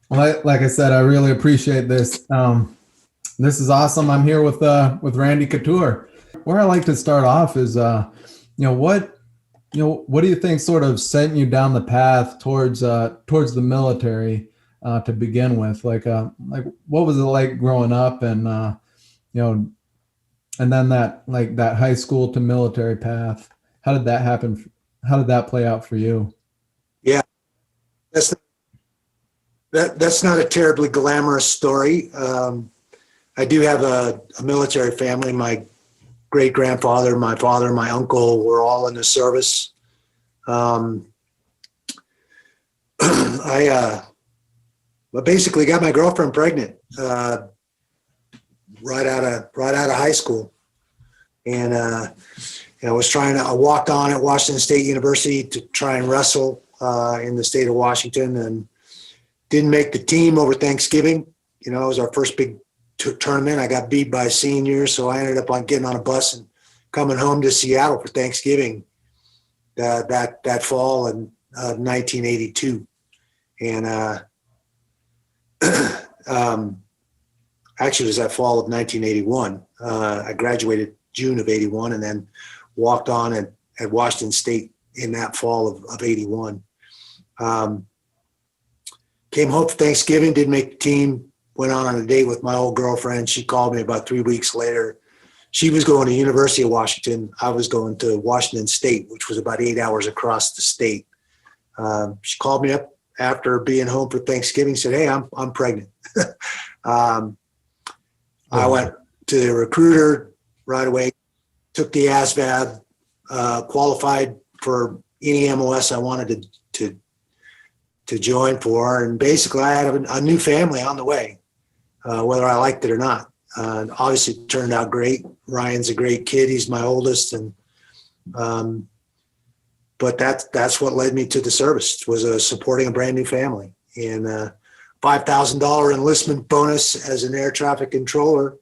Well, like I said, I really appreciate this. This is awesome. I'm here with Randy Couture. Where I like to start off is, what do you think sort of sent you down the path towards the military to begin with? Like what was it like growing up, and you know, and then that high school to military path? How did that happen? How did that play out for you? Yeah, that's that's not a terribly glamorous story. I do have a military family. My great grandfather, my father, my uncle were all in the service. Um, I basically got my girlfriend pregnant right out of high school, and I walked on at Washington State University to try and wrestle in the state of Washington, and didn't make the team over Thanksgiving. It was our first big tournament. I got beat by seniors, so I ended up getting on a bus and coming home to Seattle for Thanksgiving that fall in 1982. And actually, it was that fall of 1981. I graduated June of 81 and then walked on at Washington State in that fall of 81. Came home for Thanksgiving, didn't make the team, went on a date with my old girlfriend. She called me about 3 weeks later. She was going to University of Washington. I was going to Washington State, which was about 8 hours across the state. She called me up after being home for Thanksgiving, said, "Hey, I'm pregnant." I went to the recruiter right away, took the ASVAB, qualified for any MLS I wanted to join for, and basically I had a new family on the way, whether I liked it or not. Obviously, it turned out great. Ryan's a great kid; he's my oldest, and but that's what led me to the service, was supporting a brand new family. And $5,000 enlistment bonus as an air traffic controller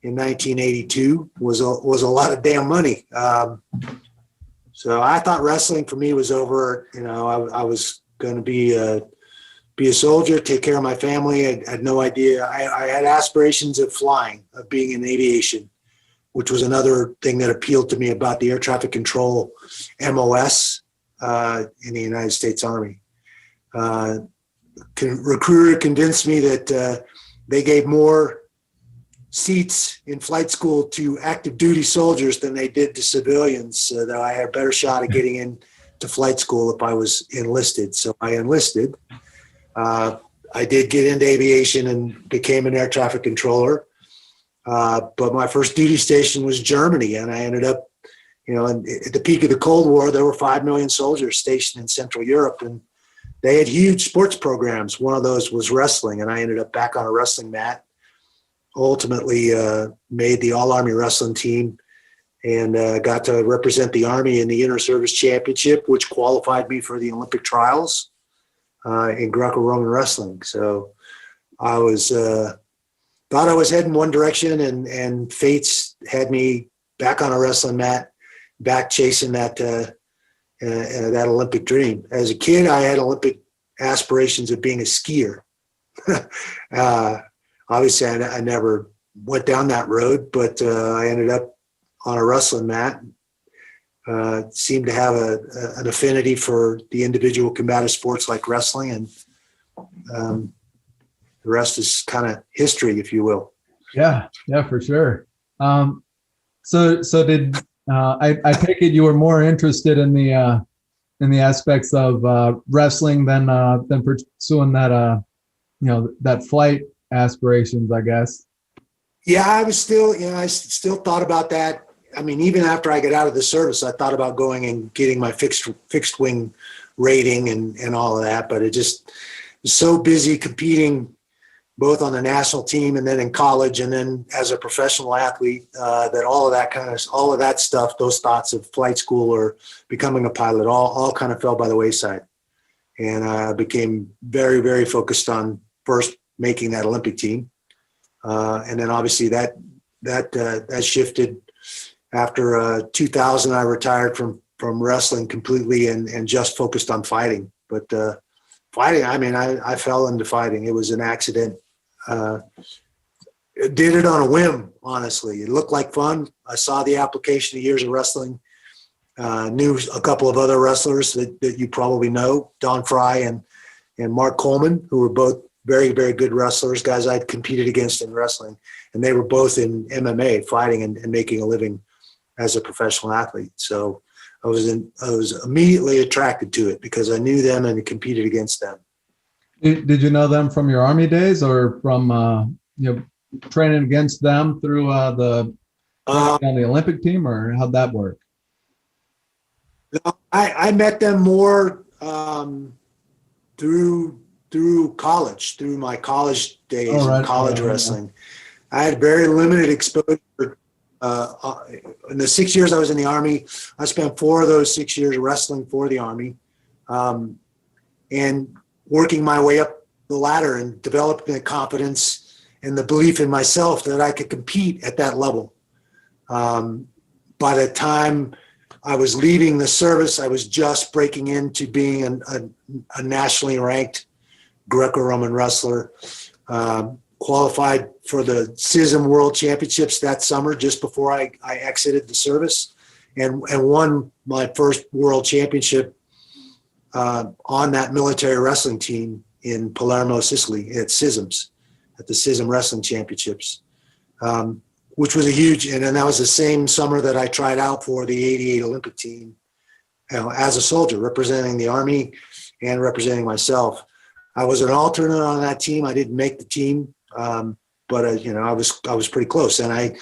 in 1982 was a lot of damn money. So I thought wrestling for me was over. I was going to be a soldier, take care of my family. I had no idea. I had aspirations of flying, of being in aviation, which was another thing that appealed to me about the air traffic control MOS in the United States Army. Recruiter convinced me that they gave more seats in flight school to active duty soldiers than they did to civilians, so that I had a better shot at getting into flight school if I was enlisted. So I enlisted. I did get into aviation and became an air traffic controller. But my first duty station was Germany, and I ended up, at the peak of the Cold War, there were 5 million soldiers stationed in Central Europe, and they had huge sports programs. One of those was wrestling, and I ended up back on a wrestling mat. Ultimately made the All-Army Wrestling team, and got to represent the Army in the Inter-Service Championship, which qualified me for the Olympic trials in Greco-Roman wrestling. So I was thought I was heading one direction, and fates had me back on a wrestling mat, back chasing that Olympic dream. As a kid, I had Olympic aspirations of being a skier. Obviously, I never went down that road, but I ended up on a wrestling mat. Seemed to have an affinity for the individual combative sports like wrestling, and the rest is kind of history, if you will. Yeah, for sure. So did I take it you were more interested in the aspects of wrestling than pursuing that flight aspirations, I guess? Yeah, I still thought about that. I mean, even after I got out of the service, I thought about going and getting my fixed wing rating and all of that, but it just was so busy competing both on the national team and then in college and then as a professional athlete, that all of that stuff, those thoughts of flight school or becoming a pilot, all kind of fell by the wayside. And I became very, very focused on first making that Olympic team. And then obviously that shifted after 2000. I retired from wrestling completely and just focused on fighting. But fighting, I mean, I fell into fighting. It was an accident. Did it on a whim, honestly. It looked like fun. I saw the application of years of wrestling. Knew a couple of other wrestlers that you probably know, Don Fry and Mark Coleman, who were both very, very good wrestlers, guys I'd competed against in wrestling. And they were both in MMA, fighting and making a living as a professional athlete. So I was immediately attracted to it because I knew them and competed against them. Did you know them from your Army days or from training against them through on the Olympic team, or how'd that work? I met them more through college, through my college days and college wrestling. I had very limited exposure. In the 6 years I was in the Army, I spent 4 of those 6 years wrestling for the Army, and working my way up the ladder and developing the confidence and the belief in myself that I could compete at that level. By the time I was leaving the service, I was just breaking into being a nationally ranked Greco-Roman wrestler, qualified for the CISM World Championships that summer, just before I exited the service, and won my first world championship on that military wrestling team in Palermo, Sicily, at CISMs, at the CISM Wrestling Championships, which was a huge, and then that was the same summer that I tried out for the '88 Olympic team, as a soldier, representing the Army and representing myself. I was an alternate on that team. I didn't make the team, but I was pretty close, and I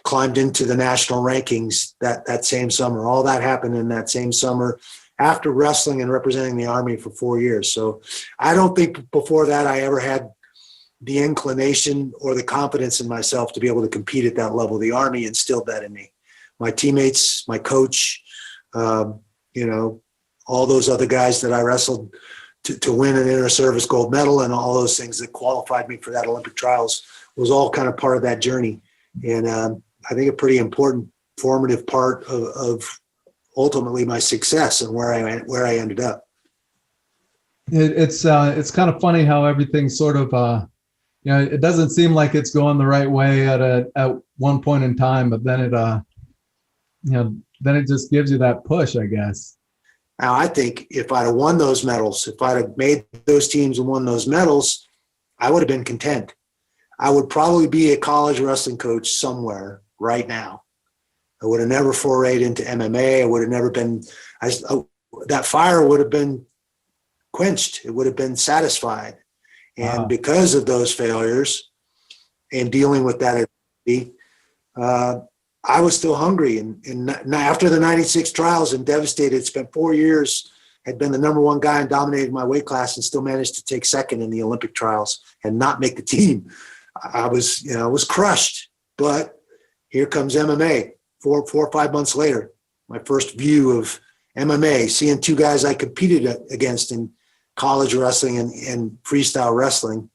climbed into the national rankings that same summer. All that happened in that same summer, after wrestling and representing the Army for 4 years. So I don't think before that I ever had the inclination or the confidence in myself to be able to compete at that level. The Army instilled that in me. My teammates, my coach, all those other guys that I wrestled to win an inter-service gold medal and all those things that qualified me for that Olympic trials was all kind of part of that journey. And I think a pretty important formative part of ultimately my success and where I ended up. It's kind of funny how everything sort of it doesn't seem like it's going the right way at one point in time, but then it just gives you that push, I guess. Now, I think if I'd have won those medals, if I'd have made those teams and won those medals, I would have been content. I would probably be a college wrestling coach somewhere right now. I would have never forayed into MMA. I would have never been, that fire would have been quenched. It would have been satisfied. And because of those failures and dealing with that, I was still hungry. And after the 96 trials and devastated, spent 4 years, had been the number one guy and dominated my weight class and still managed to take second in the Olympic trials and not make the team. I was crushed. But here comes MMA 4 or 5 months later, my first view of MMA, seeing 2 guys I competed against in college wrestling and freestyle wrestling,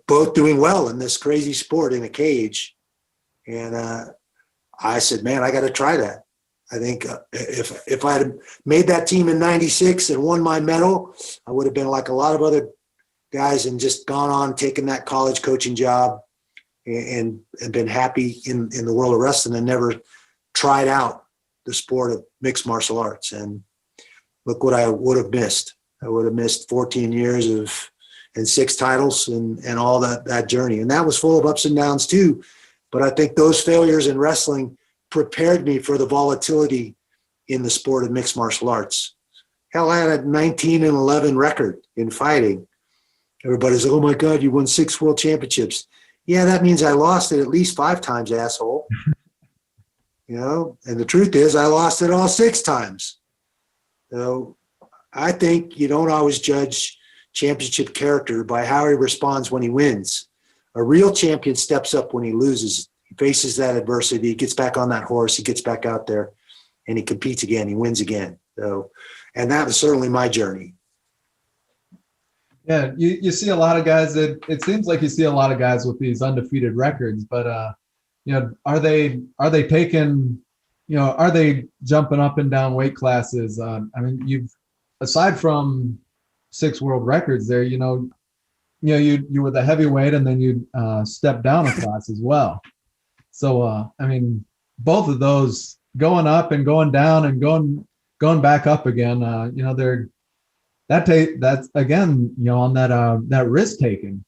both doing well in this crazy sport in a cage. And I said, man, I got to try that. I think if I had made that team in 96 and won my medal, I would have been like a lot of other guys and just gone on taking that college coaching job and been happy in the world of wrestling and never tried out the sport of mixed martial arts. And look what I would have missed. I would have missed 14 years and 6 titles and all that journey. And that was full of ups and downs too. But I think those failures in wrestling prepared me for the volatility in the sport of mixed martial arts. Hell, I had a 19-11 record in fighting. Everybody's like, oh my God, you won 6 world championships. Yeah, that means I lost it at least 5 times, asshole. And the truth is I lost it all 6 times. So I think you don't always judge championship character by how he responds when he wins. A real champion steps up when he loses. He faces that adversity. He gets back on that horse. He gets back out there and he competes again. He wins again. So, and that was certainly my journey. Yeah, you see a lot of guys it seems like you see a lot of guys with these undefeated records, but are they taking, are they jumping up and down weight classes? I mean, aside from six world records there, you were the heavyweight, and then you stepped down a class as well. So I mean, both of those, going up and going down and going back up again, they're that's again, on that risk taking.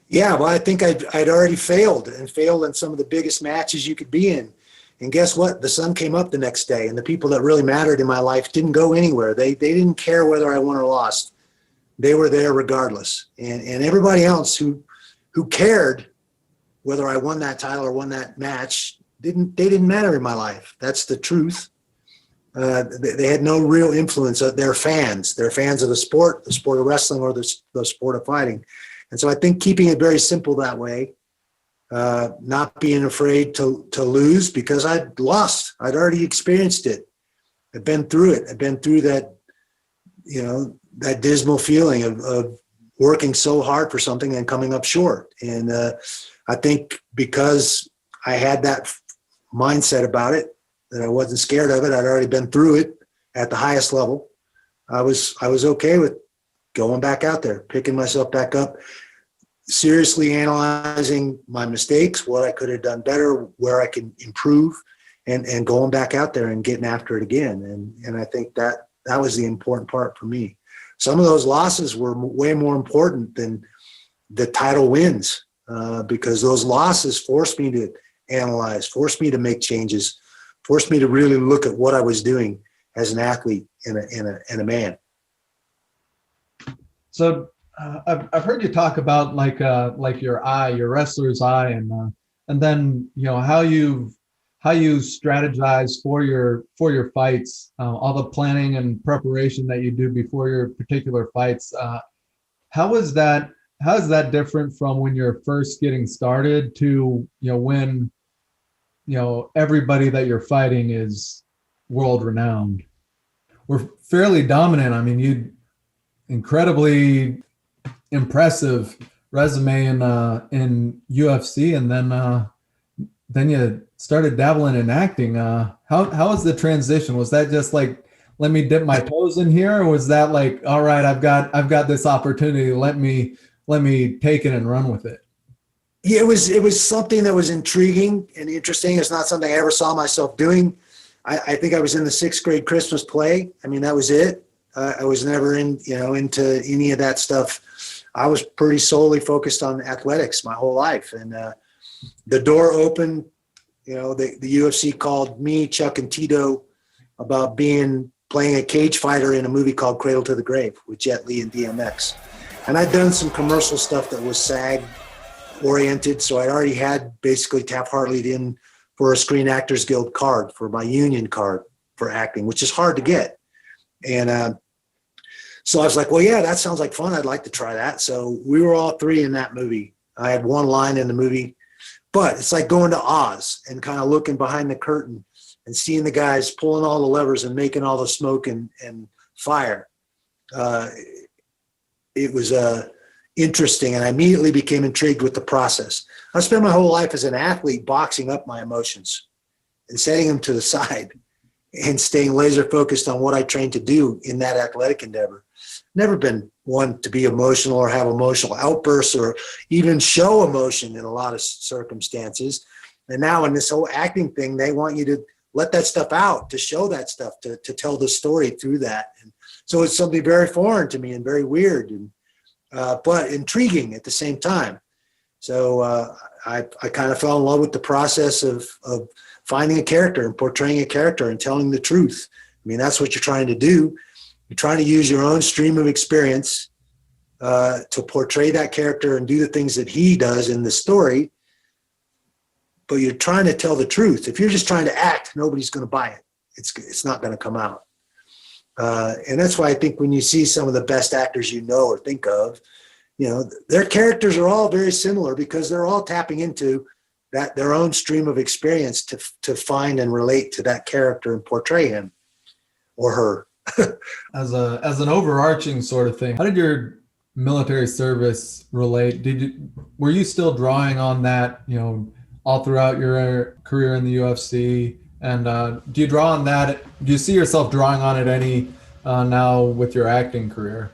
Yeah, well, I think I'd already failed in some of the biggest matches you could be in. And guess what? The sun came up the next day, and the people that really mattered in my life didn't go anywhere. They didn't care whether I won or lost. They were there regardless. And everybody else who cared whether I won that title or won that match didn't matter in my life. That's the truth. They had no real influence. They're fans. They're fans of the sport of wrestling, or the sport of fighting. And so I think keeping it very simple that way, not being afraid to lose, because I'd lost. I'd already experienced it. I've been through it. I've been through that, that dismal feeling of working so hard for something and coming up short. And I think because I had that mindset about it, that I wasn't scared of it, I'd already been through it at the highest level, I was okay with going back out there, picking myself back up, seriously analyzing my mistakes, what I could have done better, where I can improve, and going back out there and getting after it again. And I think that was the important part for me. Some of those losses were way more important than the title wins, because those losses forced me to analyze, forced me to make changes, forced me to really look at what I was doing as an athlete and a man. So I've heard you talk about like your eye, your wrestler's eye, and then how you strategize for your fights, all the planning and preparation that you do before your particular fights. How is that different from when you're first getting started to when everybody that you're fighting is world renowned? We're fairly dominant. I mean, you incredibly impressive resume in UFC, and then you started dabbling in acting. How was the transition? Was that just like, let me dip my toes in here, or was that like, all right, I've got this opportunity, let me take it and run with it? Yeah, it was something that was intriguing and interesting. It's not something I ever saw myself doing. I think I was in the 6th grade Christmas play. I mean, that was it. I was never into any of that stuff. I was pretty solely focused on athletics my whole life. And the door opened. The UFC called me, Chuck, and Tito about playing a cage fighter in a movie called Cradle to the Grave with Jet Li and DMX. And I'd done some commercial stuff that was SAG oriented. So I already had basically Taft-Hartley'd in for a Screen Actors Guild card, for my union card for acting, which is hard to get. And so I was like, well, yeah, that sounds like fun. I'd like to try that. So we were all three in that movie. I had one line in the movie, but it's like going to Oz and kind of looking behind the curtain and seeing the guys pulling all the levers and making all the smoke and fire. It was interesting, and I immediately became intrigued with the process. I spent my whole life as an athlete boxing up my emotions and setting them to the side and staying laser focused on what I trained to do in that athletic endeavor. Never been one to be emotional or have emotional outbursts or even show emotion in a lot of circumstances. And now in this whole acting thing, they want you to let that stuff out, to show that stuff, to tell the story through that. And so it's something very foreign to me and very weird, and but intriguing at the same time. So I kind of fell in love with the process of finding a character and portraying a character and telling the truth. I mean, that's what you're trying to do. You're trying to use your own stream of experience to portray that character and do the things that he does in the story, but you're trying to tell the truth. If you're just trying to act, nobody's going to buy it. It's not going to come out. And that's why I think when you see some of the best actors or think of, their characters are all very similar because they're all tapping into their own stream of experience to find and relate to that character and portray him or her. As an overarching sort of thing, how did your military service relate? Were you still drawing on that, all throughout your career in the UFC? And do you draw on that? Do you see yourself drawing on it any now with your acting career?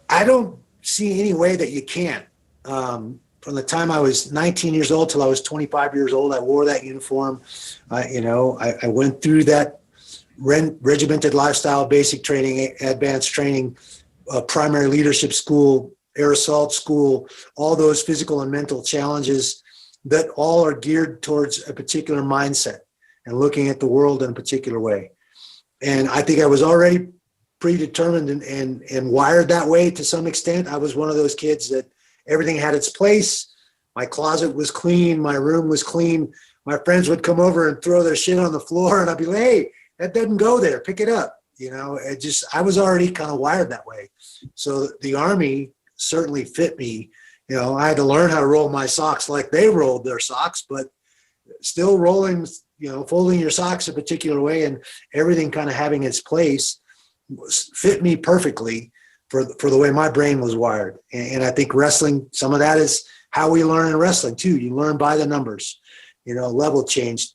I don't see any way that you can't. From the time I was 19 years old till I was 25 years old, I wore that uniform. I went through that regimented lifestyle, basic training, advanced training, primary leadership school, air assault school, all those physical and mental challenges that all are geared towards a particular mindset and looking at the world in a particular way. And I think I was already predetermined and wired that way to some extent. I was one of those kids that everything had its place. My closet was clean. My room was clean. My friends would come over and throw their shit on the floor, and I'd be like, hey, that doesn't go there. Pick it up. I was already kind of wired that way. So the Army certainly fit me. I had to learn how to roll my socks like they rolled their socks, but still rolling, folding your socks a particular way and everything kind of having its place fit me perfectly for the way my brain was wired. And I think wrestling, some of that is how we learn in wrestling too. You learn by the numbers, level change,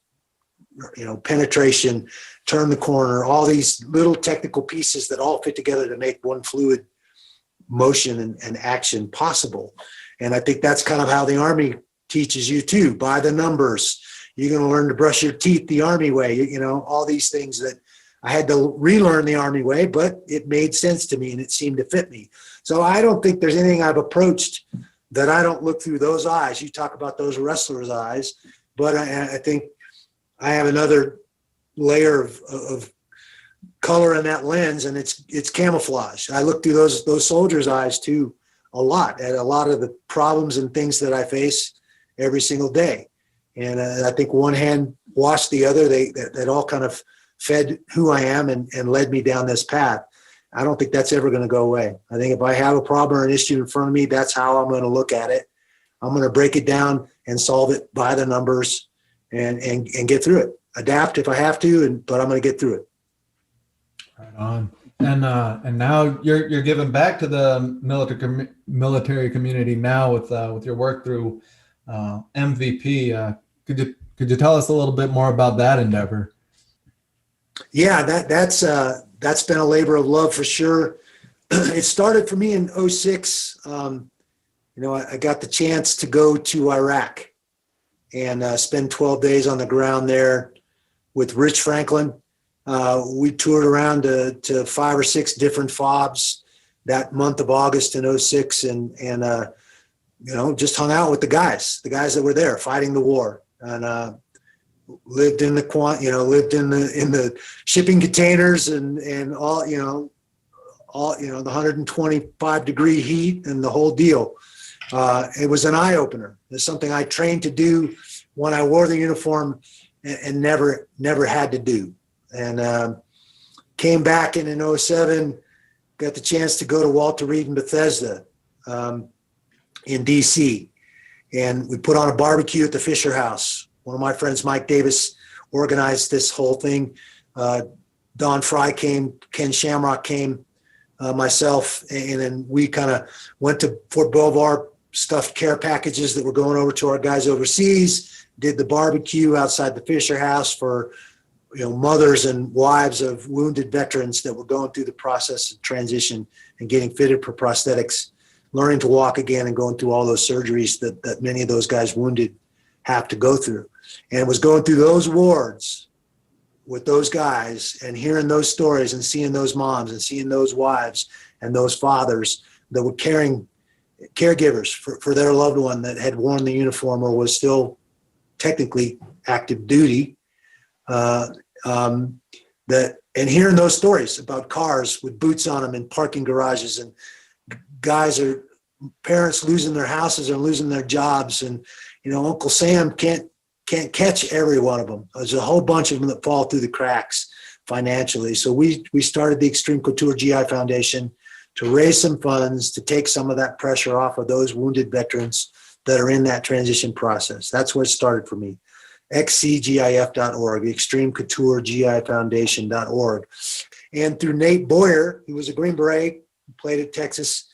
penetration, turn the corner, all these little technical pieces that all fit together to make one fluid motion and action possible. And I think that's kind of how the Army teaches you too, by the numbers. You're going to learn to brush your teeth the Army way, all these things that I had to relearn the Army way, but it made sense to me and it seemed to fit me. So I don't think there's anything I've approached that I don't look through those eyes. You talk about those wrestlers' eyes, but I think I have another layer of color in that lens, and it's camouflage. I look through those soldiers' eyes too a lot, at a lot of the problems and things that I face every single day. And I think one hand washed the other. That all kind of fed who I am and led me down this path. I don't think that's ever going to go away. I think if I have a problem or an issue in front of me, that's how I'm going to look at it. I'm going to break it down and solve it by the numbers and get through it. Adapt if I have to, but I'm going to get through it. Right on. And now you're giving back to the military community now with your work through MVP. Could you tell us a little bit more about that endeavor? Yeah, that's been a labor of love for sure. It started for me in 2006. I got the chance to go to Iraq and spend 12 days on the ground there with Rich Franklin. We toured around to 5 or 6 different FOBs that month of August in 2006 and just hung out with the guys that were there fighting the war, and lived in the shipping containers and all the 125 degree heat and the whole deal. It was an eye opener. It's something I trained to do when I wore the uniform and never had to do. And came back in 2007, got the chance to go to Walter Reed in Bethesda in DC. And we put on a barbecue at the Fisher House. One of my friends, Mike Davis, organized this whole thing. Don Fry came, Ken Shamrock came, myself, and then we kind of went to Fort Belvoir, stuffed care packages that were going over to our guys overseas, did the barbecue outside the Fisher House for mothers and wives of wounded veterans that were going through the process of transition and getting fitted for prosthetics, learning to walk again and going through all those surgeries that many of those guys wounded have to go through. And it was going through those wards with those guys and hearing those stories and seeing those moms and seeing those wives and those fathers that were caregivers for their loved one that had worn the uniform or was still technically active duty. And hearing those stories about cars with boots on them in parking garages and parents losing their houses and losing their jobs, and Uncle Sam can't catch every one of them. There's a whole bunch of them that fall through the cracks financially. So we started the Xtreme Couture GI Foundation to raise some funds to take some of that pressure off of those wounded veterans that are in that transition process. That's where it started for me. xcgif.org, Xtreme Couture GI Foundation.org. And through Nate Boyer, who was a Green Beret, played at Texas,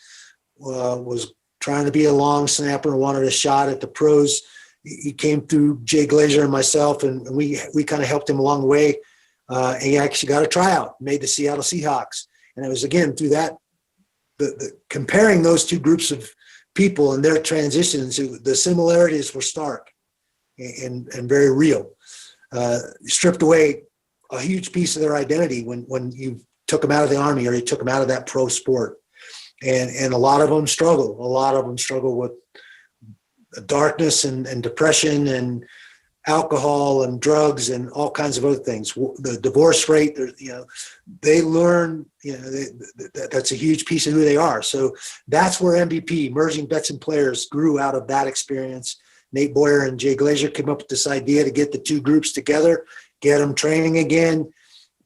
was trying to be a long snapper and wanted a shot at the pros. He came through Jay Glazer and myself, and we kind of helped him along the way. And he actually got a tryout, made the Seattle Seahawks. And it was, again, through that comparing those two groups of people and their transitions, the similarities were stark and very real. Stripped away a huge piece of their identity when you took them out of the Army or you took them out of that pro sport. And a lot of them struggle. A lot of them struggle with darkness and depression and alcohol and drugs and all kinds of other things. The divorce rate, they learn, that's a huge piece of who they are. So that's where MVP, Merging Vets and Players, grew out of that experience. Nate Boyer and Jay Glazier came up with this idea to get the two groups together, get them training again,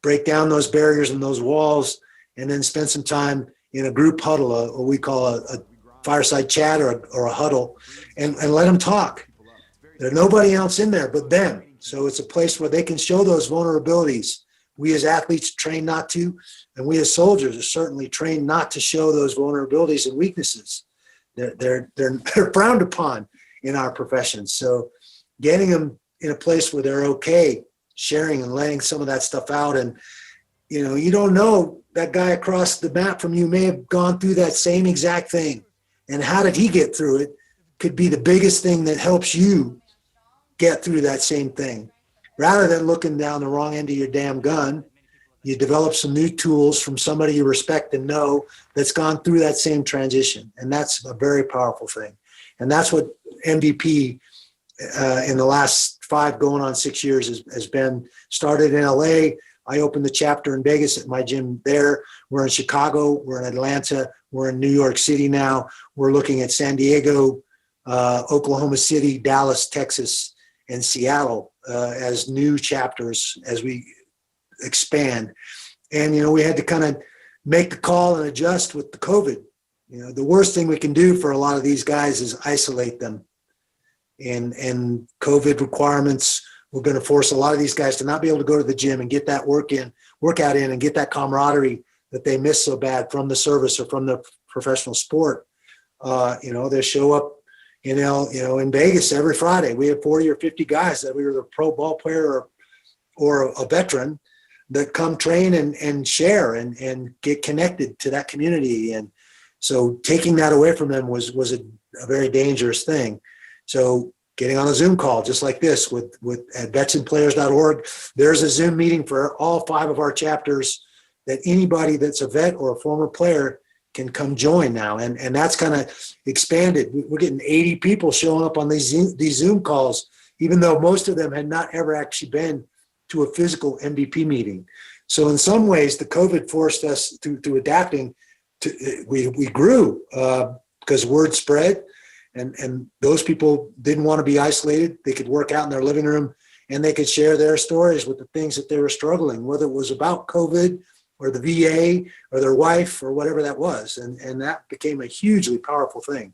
break down those barriers and those walls, and then spend some time in a group huddle, what we call a fireside chat or a huddle, and let them talk. There's nobody else in there but them. So it's a place where they can show those vulnerabilities. We as athletes train not to, and we as soldiers are certainly trained not to show those vulnerabilities and weaknesses. They're frowned upon in our professions. So getting them in a place where they're okay sharing and letting some of that stuff out. And, you don't know, that guy across the map from you may have gone through that same exact thing. And how did he get through it could be the biggest thing that helps you get through that same thing. Rather than looking down the wrong end of your damn gun, you develop some new tools from somebody you respect and know that's gone through that same transition. And that's a very powerful thing. And that's what MVP in the last 5 going on 6 years has been. Started in LA. I opened the chapter in Vegas at my gym there. We're in Chicago. We're in Atlanta. We're in New York City now. We're looking at San Diego, Oklahoma City, Dallas, Texas, and Seattle as new chapters as we expand. And, we had to kind of make the call and adjust with the COVID. The worst thing we can do for a lot of these guys is isolate them. And COVID requirements, we're going to force a lot of these guys to not be able to go to the gym and get that workout in and get that camaraderie that they miss so bad from the service or from the professional sport. They show up, in Vegas every Friday. We have 40 or 50 guys that we were the pro ball player or a veteran that come train and share and get connected to that community. And so taking that away from them was a very dangerous thing. So getting on a Zoom call just like this with at vetsandplayers.org, there's a Zoom meeting for all 5 of our chapters that anybody that's a vet or a former player can come join now. And that's kind of expanded. We're getting 80 people showing up on these Zoom calls, even though most of them had not ever actually been to a physical MVP meeting. So in some ways, the COVID forced us to adapting. We grew because word spread. And those people didn't want to be isolated. They could work out in their living room and they could share their stories with the things that they were struggling, whether it was about COVID or the VA or their wife or whatever that was. And that became a hugely powerful thing.